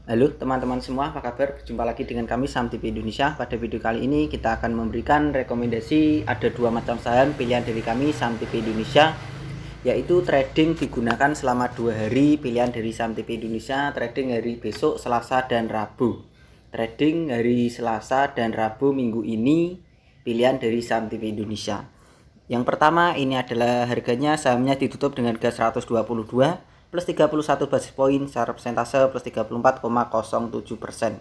Halo teman-teman semua, apa kabar? Berjumpa lagi dengan kami Saham TV Indonesia. Pada video kali ini kita akan memberikan rekomendasi ada dua macam saham pilihan dari kami Saham TV Indonesia, yaitu trading digunakan selama 2 hari. Pilihan dari Saham TV Indonesia trading hari besok Selasa dan Rabu. Trading hari Selasa dan Rabu minggu ini pilihan dari Saham TV Indonesia. Yang pertama ini adalah harganya, sahamnya ditutup dengan harga 122 plus 31 basis poin, secara persentase plus 34,07%.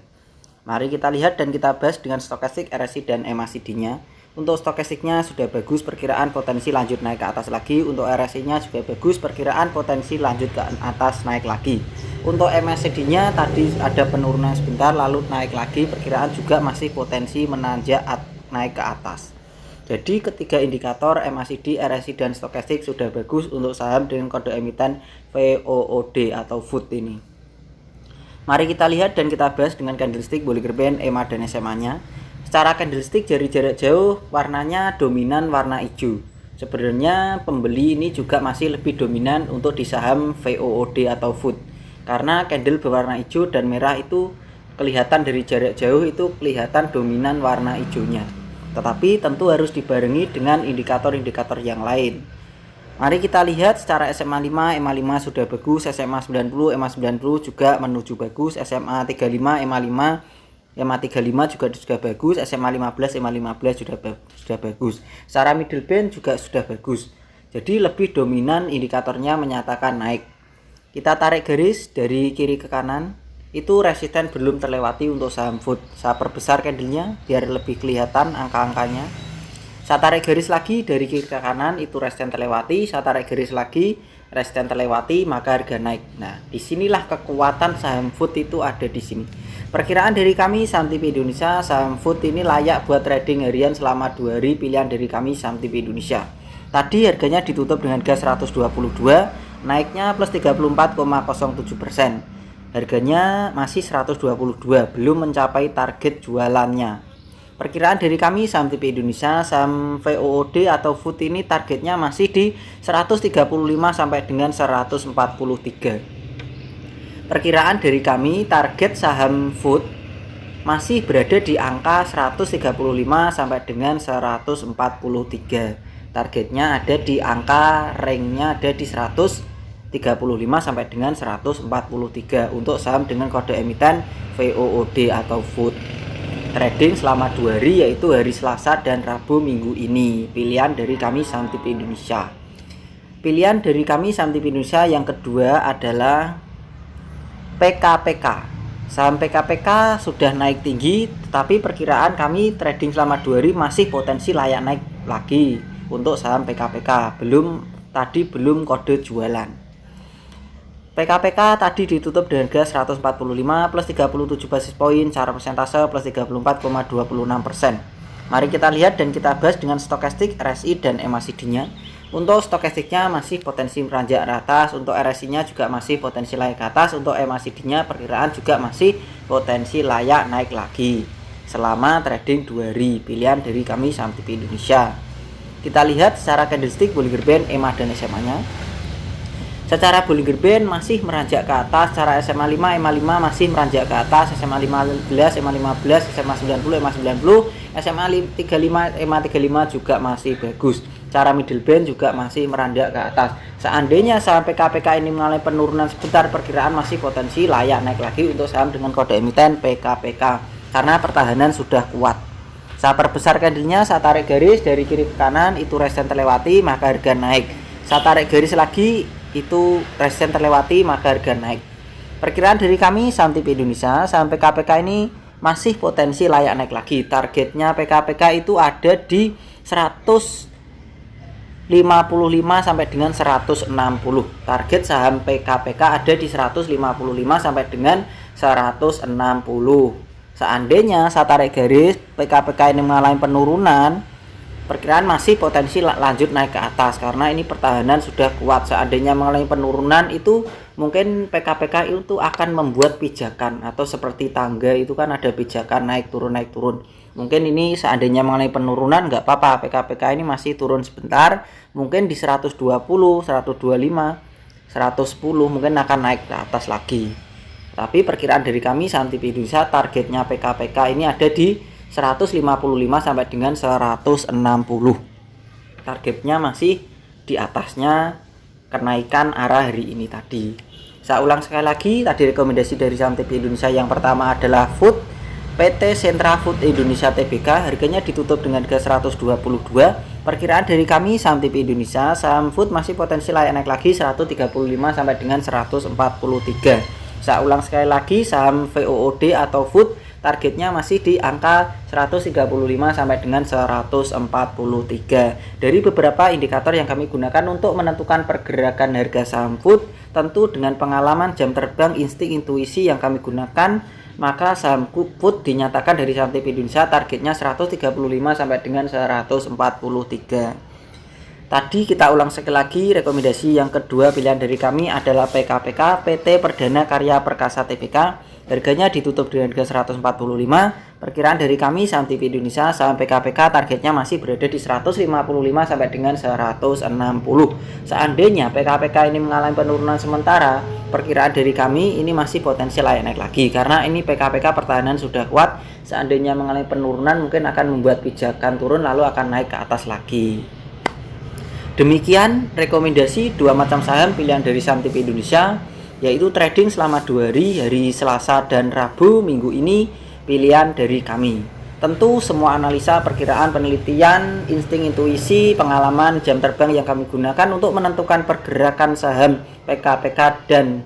Mari kita lihat dan kita bahas dengan stokastik, RSI dan MACD-nya. Untuk stokastiknya sudah bagus, perkiraan potensi lanjut naik ke atas lagi. Untuk RSI-nya juga bagus, perkiraan potensi lanjut ke atas naik lagi. Untuk MACD-nya tadi ada penurunan sebentar lalu naik lagi, perkiraan juga masih potensi menanjak naik ke atas. Jadi ketiga indikator MACD, RSI dan stokastik sudah bagus untuk saham dengan kode emiten VOOD atau FOOD ini. Mari kita lihat dan kita bahas dengan candlestick Bollinger Band, EMA dan SMA-nya. Secara candlestick dari jarak jauh warnanya dominan warna hijau. Sebenarnya pembeli ini juga masih lebih dominan untuk di saham VOOD atau FOOD. Karena candle berwarna hijau dan merah itu kelihatan dari jarak jauh, itu kelihatan dominan warna hijaunya. Tetapi tentu harus dibarengi dengan indikator-indikator yang lain. Mari kita lihat secara SMA 5, EMA 5 sudah bagus, SMA 90, EMA 90 juga menuju bagus, SMA 35, EMA 5, EMA 35 juga sudah bagus, SMA 15, EMA 15 sudah bagus. Secara middle band juga sudah bagus. Jadi lebih dominan indikatornya menyatakan naik. Kita tarik garis dari kiri ke kanan. Itu resisten belum terlewati untuk saham food. Saya perbesar candlenya biar lebih kelihatan angka-angkanya. Saya tarik garis lagi dari kiri ke kanan, itu resisten terlewati. Saya tarik garis lagi, resisten terlewati, maka harga naik. Nah, disinilah kekuatan saham food itu ada di sini. Perkiraan dari kami Saham TV Indonesia, saham food ini layak buat trading harian selama 2 hari. Pilihan dari kami Saham TV Indonesia. Tadi harganya ditutup dengan harga 122, naiknya plus 34,07%. Harganya masih 122, belum mencapai target jualannya. Perkiraan dari kami Saham TV Indonesia, saham VOOD atau FOOD ini targetnya masih di 135 sampai dengan 143. Perkiraan dari kami target saham FOOD masih berada di angka 135 sampai dengan 143. Targetnya ada di angka range-nya ada di 135 sampai dengan 143 untuk saham dengan kode emiten VOOD atau FOOD. Trading selama 2 hari, yaitu hari Selasa dan Rabu minggu ini. Pilihan dari kami Saham TV Indonesia. Pilihan dari kami Saham TV Indonesia yang kedua adalah PKPK. Saham PKPK sudah naik tinggi, tetapi perkiraan kami trading selama 2 hari masih potensi layak naik lagi untuk saham PKPK. Belum kode jualan. PKPK tadi ditutup dengan harga 145 plus 37 basis poin, secara persentase plus 34,26%. Mari kita lihat dan kita bahas dengan stokastik, RSI dan MACD-nya. Untuk stokastiknya masih potensi meranjak ke atas, untuk RSI-nya juga masih potensi layak ke atas, untuk MACD-nya perkiraan juga masih potensi layak naik lagi selama trading 2 hari. Pilihan dari kami Saham TV Indonesia. Kita lihat secara candlestick Bollinger Band, EMA dan SMA-nya. Secara Bollinger Band masih meranjak ke atas, secara SMA 5, EMA 5 masih meranjak ke atas, SMA 15, EMA 15, SMA 90, EMA 90, SMA 35, EMA 35 juga masih bagus. Secara middle band juga masih meranjak ke atas. Seandainya saham PKPK ini mengalami penurunan sebentar, perkiraan masih potensi layak naik lagi untuk saham dengan kode emiten PKPK karena pertahanan sudah kuat. Saya perbesar candlenya, saya tarik garis dari kiri ke kanan, itu resisten terlewati, maka harga naik. Saya tarik garis lagi, itu resisten terlewati, maka harga naik. Perkiraan dari kami Saham TV Indonesia, saham PKPK ini masih potensi layak naik lagi. Targetnya PKPK itu ada di 155 sampai dengan 160. Target saham PKPK ada di 155 sampai dengan 160. Seandainya saya tarik garis PKPK ini mengalami penurunan, perkiraan masih potensi lanjut naik ke atas karena ini pertahanan sudah kuat. Seandainya mengalami penurunan, itu mungkin PKPK itu akan membuat pijakan atau seperti tangga, itu kan ada pijakan naik turun. Mungkin ini seandainya mengalami penurunan nggak apa-apa, PKPK ini masih turun sebentar, mungkin di 120, 125, 110 mungkin akan naik ke atas lagi. Tapi perkiraan dari kami saham TV Indonesia targetnya PKPK ini ada di 155 sampai dengan 160. Targetnya masih di atasnya kenaikan arah hari ini tadi. Saya ulang sekali lagi, tadi rekomendasi dari saham TV Indonesia yang pertama adalah Food, PT Sentra Food Indonesia Tbk, harganya ditutup dengan harga 122. Perkiraan dari kami saham TV Indonesia, saham Food masih potensi layak naik lagi 135 sampai dengan 143. Saya ulang sekali lagi, saham VOOD atau Food targetnya masih di angka 135 sampai dengan 143. Dari beberapa indikator yang kami gunakan untuk menentukan pergerakan harga saham Food, tentu dengan pengalaman jam terbang insting intuisi yang kami gunakan, maka saham Food dinyatakan dari saham TV Indonesia targetnya 135 sampai dengan 143. Tadi kita ulang sekali lagi, rekomendasi yang kedua pilihan dari kami adalah PKPK, PT Perdana Karya Perkasa Tbk. Harganya ditutup dengan harga 145. Perkiraan dari kami saham TV Indonesia, saham PKPK targetnya masih berada di 155 sampai dengan 160. Seandainya PKPK ini mengalami penurunan sementara, perkiraan dari kami ini masih potensi layak naik lagi, karena ini PKPK pertahanan sudah kuat. Seandainya mengalami penurunan mungkin akan membuat pijakan turun lalu akan naik ke atas lagi. Demikian rekomendasi dua macam saham pilihan dari saham TV Indonesia, yaitu trading selama 2 hari, hari Selasa dan Rabu minggu ini, pilihan dari kami. Tentu semua analisa, perkiraan, penelitian, insting intuisi, pengalaman, jam terbang yang kami gunakan untuk menentukan pergerakan saham PKPK dan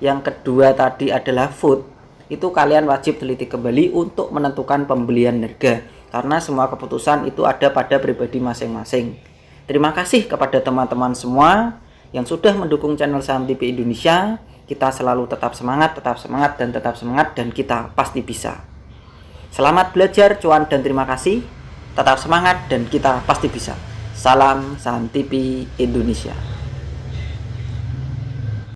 yang kedua tadi adalah Food, itu kalian wajib teliti kembali untuk menentukan pembelian harga, karena semua keputusan itu ada pada pribadi masing-masing. Terima kasih kepada teman-teman semua yang sudah mendukung channel Saham TV Indonesia. Kita selalu tetap semangat, dan kita pasti bisa. Selamat belajar, cuan, dan terima kasih. Tetap semangat dan kita pasti bisa. Salam Saham TV Indonesia.